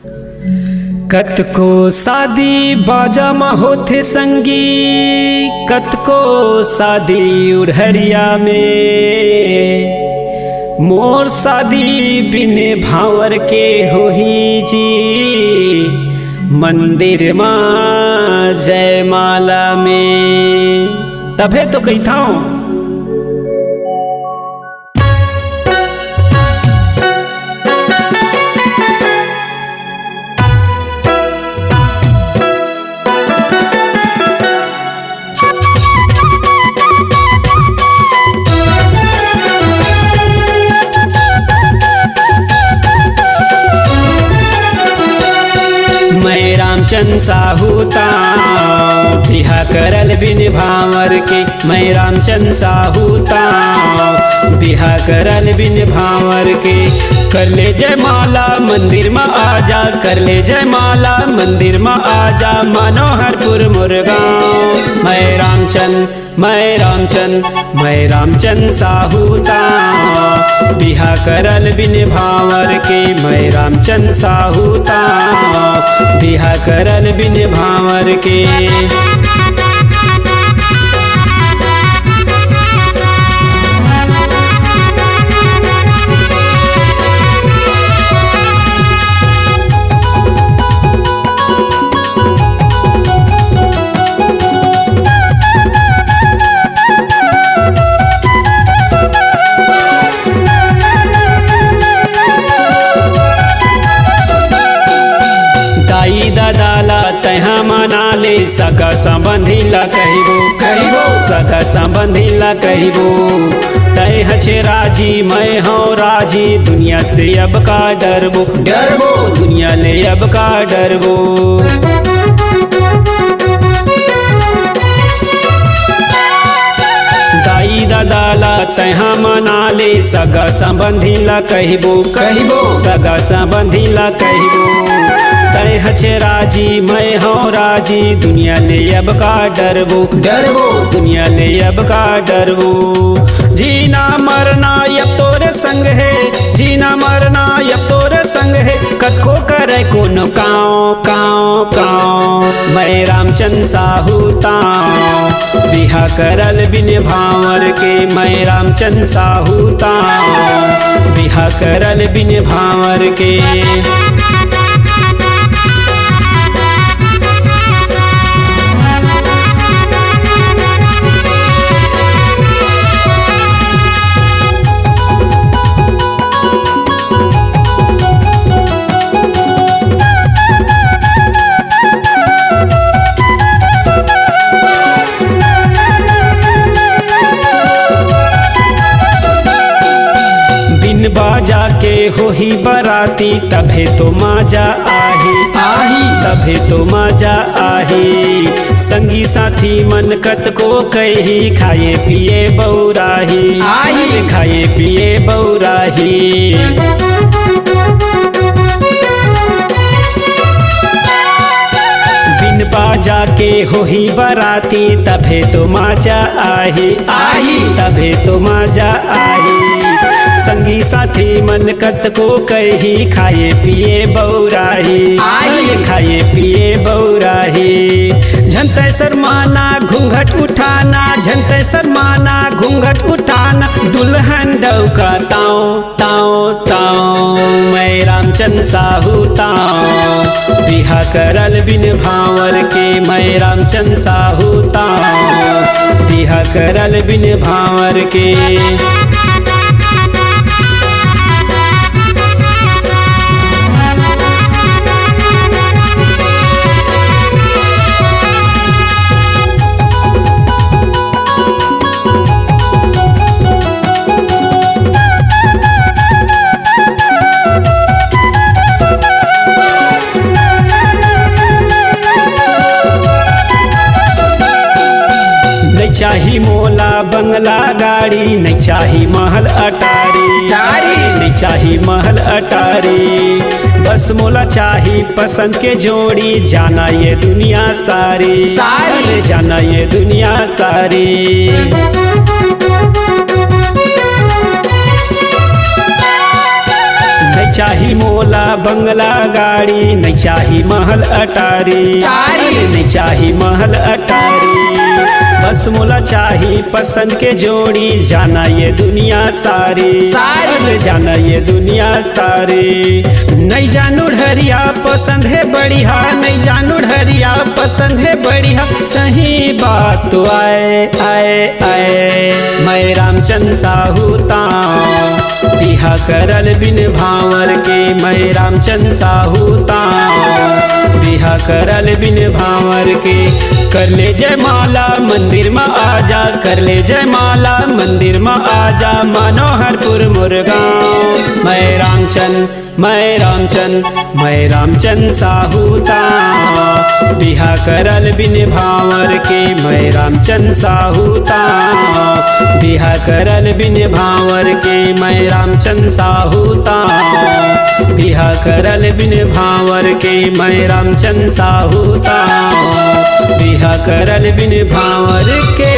कतको शादी बाजा में होथे संगी, कतको शादी उड़हरिया में। मोर शादी बिने भावर के होही जी, मंदिर माँ जयमाला में। तभे तो कहता हूँ रामचंद साहूता बिहा करल बिन भावर के। मैं रामचंद साहूता बिहा करल बिन भावर के। कर ले जयमाला मंदिर में आजा, कर ले जयमाला मंदिर में आजा, मनोहरपुर मुरगांव। मैं रामचंद मैं रामचंद मैं रामचंद साहूता बिहा करल बिन भावर के। मैं रामचंद साहूता बिहा करल बिन भावर के। दादाला तहा मना ले, सगा संबंधी ला कहिबो कहिबो, सगा संबंधी ला कहिबो। तय हछे राजी मैं हूँ राजी, दुनिया से अब का डरबो डरबो, दुनिया ले अब का डरबो। दाई दादाला तहा मना ले, सगा संबंधी ला कहिबो कहिबो, सगा संबंधी ला कहिबो। तय हछे राजी मैं हूँ राजी, दुनिया ले अब का डरबो डरबो, दुनिया ले अब का डरबो। जीना मरना अब तोरे संग है, जीना मरना अब तोरे संग है, कतको करे कोनो काँव काँव काँव। मैं रामचंद साहूता बिहा करल बिन भावर के। मैं रामचंद साहूता बिहा करल बिन भावर के। बाजा के होही बराती, तभे तो माजा आही आही, तभे तो माजा आही। संगी साथी मन कत को कही, खाए पिए बौराही आही, खाए पिए बौराही। बिन बाजा के होही बराती, तभे तो माजा आही आही, तभे तो माजा आही। संगी साथी मन कत को कही, खाए पिए बौराही आही, खाए पिए बौराही। झंते शर्माना घूंघट उठाना, झंते शर्माना घूंघट उठाना, दुल्हन डौका ताओ ताओ ताओ। मैं रामचंद साहूता बिहा करल बिन भावर के। मैं रामचंद साहूता बिहा करल बिन भावर के। चाही मोला बंगला गाड़ी, नहीं चाही महल अटारी नहीं चाही महल अटारी। बस मोला चाही पसंद के जोड़ी, जाना ये दुनिया सारी सारी, जाना ये दुनिया सारी। नहीं चाही मोला बंगला गाड़ी, नहीं चाही महल अटारी, नहीं चाही महल अटारी। बस मोला चाही पसंद के जोड़ी, जाना ये दुनिया सारी, जाना ये दुनिया सारी। नहीं जानू ढरिया पसंद है बढ़िया, नहीं जानू ढरिया पसंद है बढ़िया। सही बात तो आए आए आए, मैं रामचंद्र साहू ताऊ, बिहा करल बिन भावर के। मैं रामचंद्र साहू ताऊ, बिहा करल बिन भावर के। कर ले जय माला मंदिर में आजा, कर ले जय माला मंदिर में आजा, मनोहरपुर मुरगांव। मैं रामचंद्र, मैं रामचंद्र, मैं रामचंद्र साहू ताऊ, बिहा करल बिन भावर के। मैं रामचंद्र साहू ताऊ, बिहा करल बिन भावर के। मैं रामचंद्र साहू ताऊ, बिहा करल बिन भावर के। मैं रामचंद्र साहू ताऊ, बिहा करल बिन भावर के।